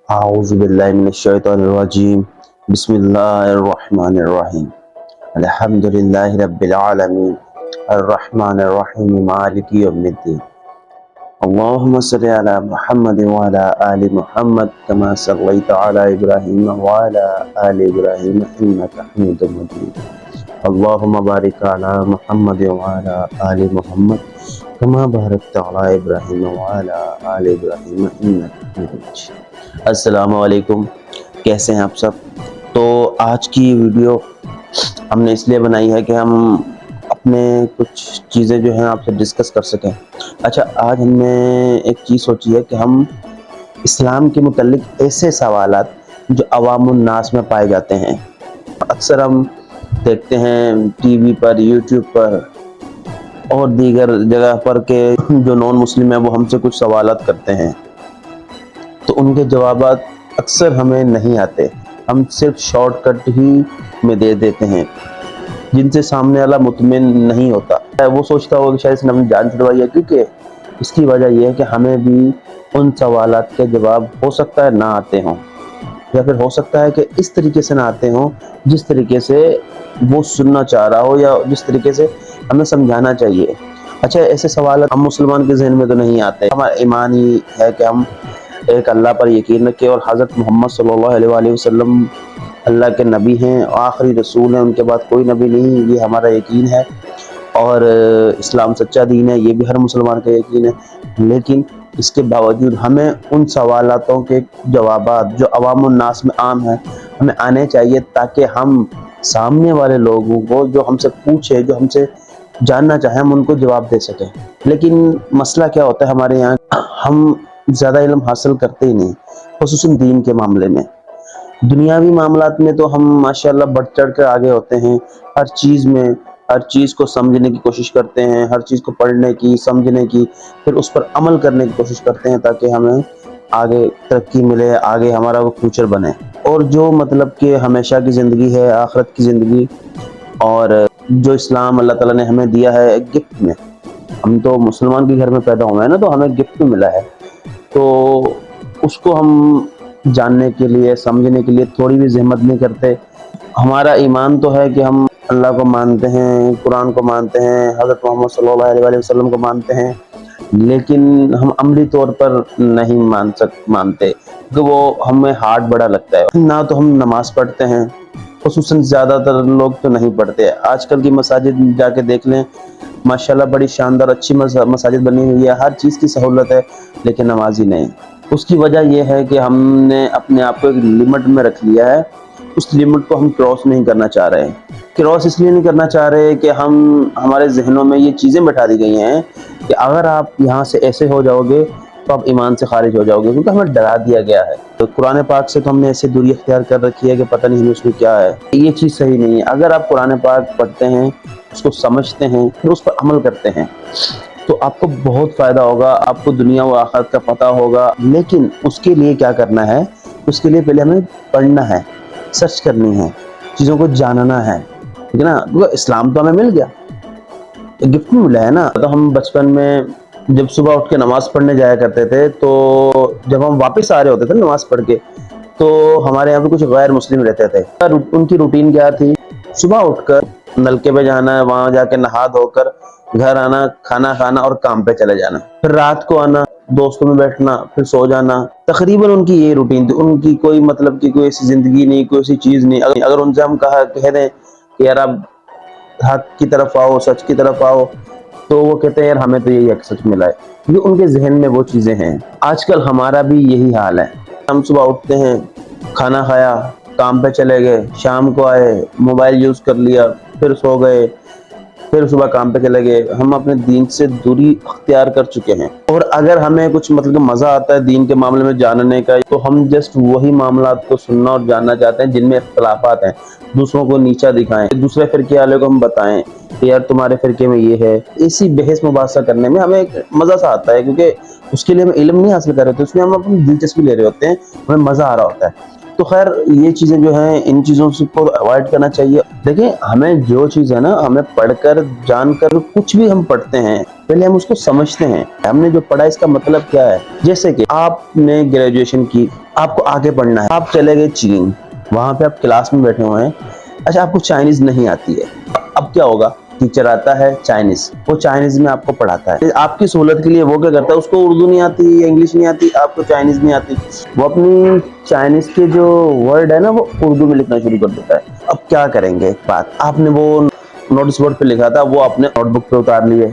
أعوذ بالله من الشيطان الرجيم. بسم الله الرحمن الرحيم. الحمد لله رب العالمين الرحمن الرحيم مالك يوم الدين. اللهم صل على محمد وعلى آل محمد كما صليت على إبراهيم وعلى آل إبراهيم إنك حميد مجيد. اللهم بارك على محمد وعلى آل محمد كما باركت على إبراهيم وعلى آل إبراهيم إنك حميد مجيد. السلام علیکم، کیسے ہیں آپ سب؟ تو آج کی ویڈیو ہم نے اس لیے بنائی ہے کہ ہم اپنے کچھ چیزیں جو ہیں آپ سے ڈسکس کر سکیں۔ اچھا، آج ہم نے ایک چیز سوچی ہے کہ ہم اسلام کے متعلق ایسے سوالات جو عوام الناس میں پائے جاتے ہیں، اکثر ہم دیکھتے ہیں ٹی وی پر، یوٹیوب پر اور دیگر جگہ پر کہ جو نان مسلم ہیں وہ ہم سے کچھ سوالات کرتے ہیں، تو ان کے جوابات اکثر ہمیں نہیں آتے، ہم صرف شارٹ کٹ ہی میں دے دیتے ہیں، جن سے سامنے والا مطمئن نہیں ہوتا۔ وہ سوچتا ہوگا کہ شاید اس نے اپنی جان چھڑوائی ہے، کیونکہ اس کی وجہ یہ ہے کہ ہمیں بھی ان سوالات کے جواب ہو سکتا ہے نہ آتے ہوں، یا پھر ہو سکتا ہے کہ اس طریقے سے نہ آتے ہوں جس طریقے سے وہ سننا چاہ رہا ہو یا جس طریقے سے ہمیں سمجھانا چاہیے۔ اچھا، ایسے سوالات ہم مسلمان کے ذہن میں تو نہیں آتے۔ ہمارا ایمان ہی ہے کہ ہم ایک اللہ پر یقین رکھے اور حضرت محمد صلی اللہ علیہ وآلہ وسلم اللہ کے نبی ہیں، آخری رسول ہیں، ان کے بعد کوئی نبی نہیں، یہ ہمارا یقین ہے۔ اور اسلام سچا دین ہے، یہ بھی ہر مسلمان کا یقین ہے۔ لیکن اس کے باوجود ہمیں ان سوالاتوں کے جوابات جو عوام الناس میں عام ہیں ہمیں آنے چاہیے، تاکہ ہم سامنے والے لوگوں کو جو ہم سے پوچھے، جو ہم سے جاننا چاہیں، ہم ان کو جواب دے سکیں۔ لیکن مسئلہ کیا ہوتا ہے ہمارے یہاں، ہم زیادہ علم حاصل کرتے ہی نہیں، خصوصاً دین کے معاملے میں۔ دنیاوی معاملات میں تو ہم ماشاءاللہ بڑھ چڑھ کر آگے ہوتے ہیں، ہر چیز میں ہر چیز کو سمجھنے کی کوشش کرتے ہیں، ہر چیز کو پڑھنے کی، سمجھنے کی، پھر اس پر عمل کرنے کی کوشش کرتے ہیں تاکہ ہمیں آگے ترقی ملے، آگے ہمارا وہ فیوچر بنے۔ اور جو مطلب کہ ہمیشہ کی زندگی ہے، آخرت کی زندگی، اور جو اسلام اللہ تعالیٰ نے ہمیں دیا ہے گفٹ میں، ہم تو مسلمان کے گھر میں پیدا ہوئے ہیں نا، تو ہمیں گفٹ ملا ہے، تو اس کو ہم جاننے کے لیے، سمجھنے کے لیے تھوڑی بھی زحمت نہیں کرتے۔ ہمارا ایمان تو ہے کہ ہم اللہ کو مانتے ہیں، قرآن کو مانتے ہیں، حضرت محمد صلی اللہ علیہ وآلہ وسلم کو مانتے ہیں، لیکن ہم عملی طور پر نہیں مانتے، کیونکہ وہ ہمیں ہارڈ بڑا لگتا ہے۔ نہ تو ہم نماز پڑھتے ہیں، خصوصاً زیادہ تر لوگ تو نہیں پڑھتے۔ آج کل کی مساجد جا کے دیکھ لیں، ماشاءاللہ بڑی شاندار اچھی مساجد بنی ہوئی ہے، ہر چیز کی سہولت ہے، لیکن نماز ہی نہیں۔ اس کی وجہ یہ ہے کہ ہم نے اپنے آپ کو ایک لمٹ میں رکھ لیا ہے، اس لمٹ کو ہم کراس نہیں کرنا چاہ رہے ہیں۔ کراس اس لیے نہیں کرنا چاہ رہے کہ ہمارے ذہنوں میں یہ چیزیں بٹھا دی گئی ہیں کہ اگر آپ یہاں سے ایسے ہو جاؤ گے تو آپ ایمان سے خارج ہو جاؤ گے، کیونکہ ہمیں ڈرا دیا گیا ہے۔ تو قرآن پاک سے تو ہم نے ایسے دوری اختیار کر رکھی ہے کہ پتہ نہیں ہمیں اس میں کیا ہے۔ یہ چیز صحیح نہیں ہے۔ اگر آپ قرآن پاک پڑھتے ہیں، اس کو سمجھتے ہیں، پھر اس پر عمل کرتے ہیں، تو آپ کو بہت فائدہ ہوگا، آپ کو دنیا و آخرت کا پتہ ہوگا۔ لیکن اس کے لیے کیا کرنا ہے؟ اس کے لیے پہلے ہمیں پڑھنا ہے، سرچ کرنی ہے، چیزوں کو جاننا ہے، ٹھیک ہے نا؟ کیونکہ اسلام تو ہمیں مل گیا، گفٹ میں ملا ہے نا۔ تو ہم بچپن میں جب صبح اٹھ کے نماز پڑھنے جایا کرتے تھے، تو جب ہم واپس آ رہے ہوتے تھے نماز پڑھ کے، تو ہمارے یہاں پہ کچھ غیر مسلم رہتے تھے۔ ان کی روٹین کیا تھی؟ صبح اٹھ کر نلکے پہ جانا، وہاں جا کے نہا دھو کر گھر آنا، کھانا کھانا اور کام پہ چلے جانا، پھر رات کو آنا، دوستوں میں بیٹھنا، پھر سو جانا۔ تقریباً ان کی یہ روٹین تھی، ان کی کوئی مطلب کی کوئی ایسی زندگی نہیں، کوئی ایسی چیز نہیں۔ اگر ان سے ہم کہہ دیں کہ یار آپ حق کی طرف آؤ، سچ کی طرف آؤ، تو وہ کہتے ہیں یار ہمیں تو یہی سچ ملا ہے، کیونکہ ان کے ذہن میں وہ چیزیں ہیں۔ آج کل ہمارا بھی یہی حال ہے، ہم صبح اٹھتے ہیں، کھانا کھایا، کام پہ چلے گئے، شام کو آئے، موبائل یوز کر لیا، پھر سو گئے، پھر صبح کام پہ چلے گئے۔ ہم اپنے دین سے دوری اختیار کر چکے ہیں۔ اور اگر ہمیں کچھ مطلب مزہ آتا ہے دین کے معاملے میں جاننے کا، تو ہم جسٹ وہی معاملات کو سننا اور جاننا چاہتے ہیں جن میں اختلافات ہیں، دوسروں کو نیچا دکھائیں، دوسرے فرقے والے کو ہم بتائیں کہ یار تمہارے فرقے میں یہ ہے۔ اسی بحث مباحثہ کرنے میں ہمیں ایک مزہ سا آتا ہے، کیونکہ اس کے لیے ہم علم نہیں حاصل کر رہے ہوتے، اس میں ہم اپنی دلچسپی لے رہے ہوتے ہیں، ہمیں مزہ آ رہا ہوتا ہے۔ تو خیر یہ چیزیں جو ہیں ان چیزوں سے کو اوائڈ کرنا چاہیے. دیکھیں ہمیں جو چیز ہے نا ہمیں پڑھ کر جان کر کچھ بھی ہم پڑھتے ہیں پہلے ہم اس کو سمجھتے ہیں ہم نے جو پڑھا اس کا مطلب کیا ہے. جیسے کہ آپ نے گریجویشن کی, آپ کو آگے پڑھنا ہے, آپ چلے گئے چین, وہاں پہ آپ کلاس میں بیٹھے ہوئے ہیں, اچھا آپ کو چائنیز نہیں آتی ہے, اب کیا ہوگا؟ ٹیچر آتا ہے چائنیز, وہ چائنیز میں آپ کو پڑھاتا ہے. آپ کی سہولت کے لیے وہ کیا کرتا ہے, اس کو اردو نہیں آتی یا انگلش نہیں آتی, آپ کو چائنیز نہیں آتی, وہ اپنی چائنیز کے جو ورڈ ہے نا وہ اردو میں لکھنا شروع کر دیتا ہے. اب کیا کریں گے؟ ایک بات, آپ نے وہ نوٹس بورڈ پہ لکھا تھا وہ اپنے نوٹ بک پہ اتار لیے,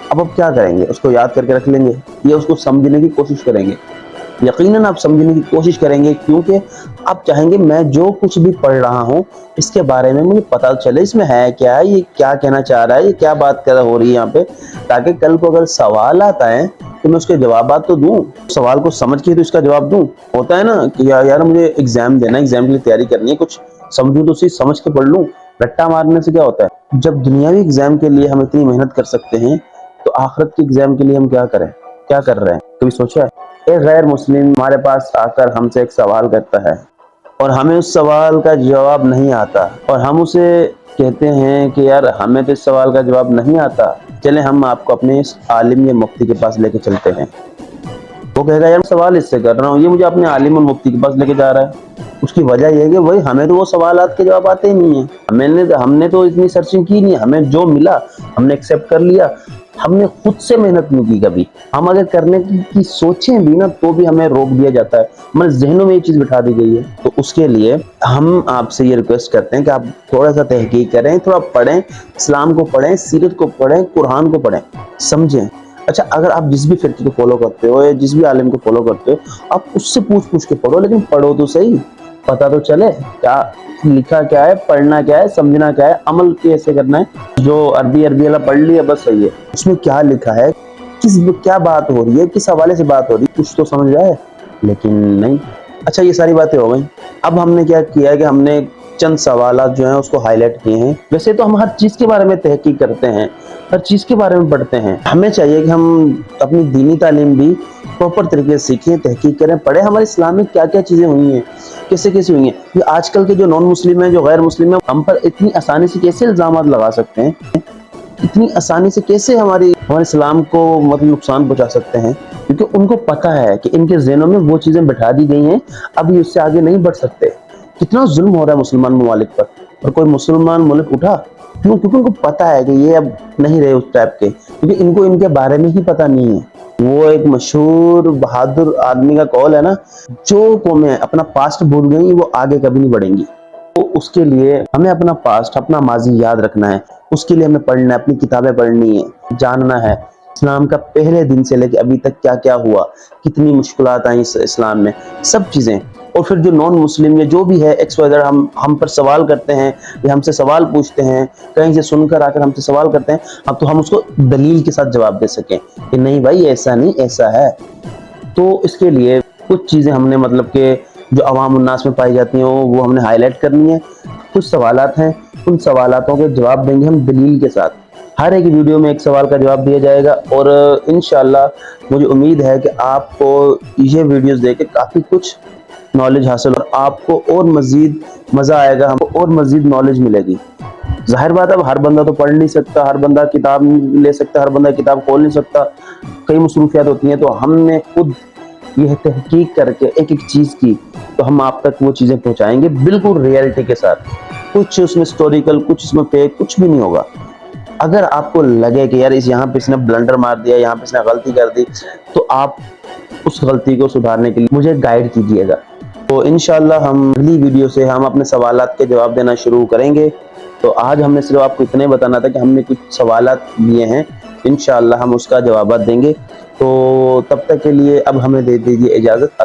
اب کیا کریں گے؟ اس کو یاد کر کے رکھ لیں گے یا اس کو سمجھنے کی کوشش کریں گے؟ یقیناً آپ سمجھنے کی کوشش کریں گے, کیونکہ آپ چاہیں گے میں جو کچھ بھی پڑھ رہا ہوں اس کے بارے میں مجھے پتا چلے, اس میں ہے کیا, یہ کیا کہنا چاہ رہا ہے, یہ کیا بات ہو رہی ہے یہاں پہ, تاکہ کل کو اگر سوالات آئیں تو میں اس کے جوابات تو دوں, سوال کو سمجھ کے تو اس کا جواب دوں. ہوتا ہے نا کہ یار مجھے ایگزام دینا ہے, ایگزام کے لیے تیاری کرنی ہے, کچھ سمجھوں تو اسی سمجھ کے پڑھ لوں. رٹا مارنے سے کیا ہوتا ہے؟ جب دنیاوی ایگزام کے لیے ہم اتنی محنت کر سکتے ہیں تو آخرت کے ایگزام کے لیے ہم کیا کریں, کیا کر رہے ہیں؟ کبھی سوچا ہے؟ ایک غیر مسلم ہمارے پاس آ کر ہم سے ایک سوال کرتا ہے اور ہمیں اس سوال کا جواب نہیں آتا, اور ہم اسے کہتے ہیں کہ یار ہمیں تو اس سوال کا جواب نہیں آتا, چلیں ہم آپ کو اپنے اس عالم یا مفتی کے پاس لے کے چلتے ہیں. وہ کہے گا یار سوال اس سے کر رہا ہوں, یہ مجھے اپنے عالم اور مفتی کے پاس لے کے جا رہا ہے. اس کی وجہ یہ ہے کہ وہی ہمیں تو وہ سوالات کے جواب آتے ہی نہیں ہیں, ہم نے تو اتنی سرچنگ کی نہیں, ہمیں جو ملا ہم نے ایکسیپٹ کر لیا, ہم نے خود سے محنت نہیں کی کبھی. ہم اگر کرنے کی سوچیں بھی نا تو بھی ہمیں روک دیا جاتا ہے, ہمارے ذہنوں میں یہ چیز بٹھا دی گئی ہے. تو اس کے لیے ہم آپ سے یہ ریکویسٹ کرتے ہیں کہ آپ تھوڑا سا تحقیق کریں, تھوڑا پڑھیں, اسلام کو پڑھیں, سیرت کو پڑھیں, قرآن کو پڑھیں, سمجھیں. اچھا اگر آپ جس بھی فرقے کو فالو کرتے ہو یا جس بھی عالم کو فالو کرتے ہو, آپ اس سے پوچھ کے پڑھو, لیکن پڑھو تو صحیح, پتا تو چلے کیا لکھا کیا ہے, پڑھنا کیا ہے, سمجھنا کیا ہے, عمل کیسے کرنا ہے. جو عربی والا پڑھ لیا بس صحیح ہے, اس میں کیا لکھا ہے, کیا بات ہو رہی ہے, کس حوالے سے بات ہو رہی ہے, کچھ تو سمجھ آئے, لیکن نہیں. اچھا یہ ساری باتیں ہو گئیں, اب ہم نے کیا کیا ہے کہ ہم نے چند سوالات جو ہیں اس کو ہائی لائٹ کیے ہیں. ویسے تو ہم ہر چیز کے بارے میں تحقیق کرتے ہیں, ہر چیز کے بارے میں پڑھتے ہیں, ہمیں چاہیے کہ ہم اپنی دینی تعلیم بھی پراپر طریقے سے سیکھیں, تحقیق کریں, پڑھیں, ہمارے اسلام میں کیا کیا چیزیں ہوئی ہیں, کیسے کیسے ہوئی ہیں. یہ آج کل کے جو نان مسلم ہیں, جو غیر مسلم ہیں, ہم پر اتنی آسانی سے کیسے الزامات لگا سکتے ہیں, اتنی آسانی سے کیسے ہمارے اسلام کو مطلب نقصان پہنچا سکتے ہیں, کیونکہ ان کو پتا ہے کہ ان کے ذہنوں میں وہ چیزیں بٹھا دی گئی ہیں, اب یہ اس سے آگے نہیں بڑھ سکتے. کتنا ظلم ہو رہا ہے مسلمان ممالک پر, اور کوئی مسلمان ملک اٹھا کیوں؟ کیونکہ ان کو پتا ہے کہ یہ اب نہیں رہے اس ٹائپ کے, کیونکہ ان کو ان کے بارے میں ہی پتا نہیں ہے. وہ ایک مشہور بہادر آدمی کا قول ہے نا, جو قومیں اپنا پاسٹ بھول گئی وہ آگے کبھی نہیں بڑھیں گی. تو اس کے لیے ہمیں اپنا پاسٹ, اپنا ماضی یاد رکھنا ہے, اس کے لیے ہمیں پڑھنا ہے, اپنی کتابیں پڑھنی ہے, جاننا ہے اسلام کا پہلے دن سے لے کے ابھی تک کیا کیا ہوا, کتنی مشکلات آئیں اسلام میں, سب چیزیں. اور پھر جو نان مسلم یا جو بھی ہے ایکس وائی زیڈ ہم پر سوال کرتے ہیں یا ہم سے سوال پوچھتے ہیں, کہیں سے سن کر آ کر ہم سے سوال کرتے ہیں, اب تو ہم اس کو دلیل کے ساتھ جواب دے سکیں کہ نہیں بھائی ایسا نہیں ایسا ہے. تو اس کے لیے کچھ چیزیں ہم نے مطلب کہ جو عوام الناس میں پائی جاتی ہیں وہ ہم نے ہائی لائٹ کرنی ہے. کچھ سوالات ہیں, ان سوالاتوں کے جواب دیں گے ہم دلیل کے ساتھ. ہر ایک ویڈیو میں ایک سوال کا جواب دیا جائے گا, اور انشاءاللہ مجھے امید ہے کہ آپ کو یہ ویڈیوز دیکھ کے کافی کچھ نالج حاصل اور آپ کو اور مزید مزہ آئے گا, ہم کو اور مزید نالج ملے گی. ظاہر بات ہے اب ہر بندہ تو پڑھ نہیں سکتا, ہر بندہ کتاب لے سکتا, ہر بندہ کتاب کھول نہیں سکتا, کئی مصروفیات ہوتی ہیں. تو ہم نے خود یہ تحقیق کر کے ایک ایک چیز کی, تو ہم آپ تک وہ چیزیں پہنچائیں گے بالکل ریئلٹی کے ساتھ. کچھ اس میں ہسٹوریکل, کچھ اس میں فیک, کچھ بھی نہیں ہوگا. اگر آپ کو لگے کہ یار یہاں پہ اس نے بلنڈر مار دیا, یہاں پہ اس نے غلطی کر دی, تو آپ اس غلطی کو سدھارنے کے لیے مجھے گائیڈ کیجیے گا. تو انشاءاللہ ہم اگلی ویڈیو سے ہم اپنے سوالات کے جواب دینا شروع کریں گے. تو آج ہم نے صرف آپ کو اتنے بتانا تھا کہ ہم نے کچھ سوالات لیے ہیں, انشاءاللہ ہم اس کا جوابات دیں گے. تو تب تک کے لیے اب ہمیں دے دیجیے اجازت.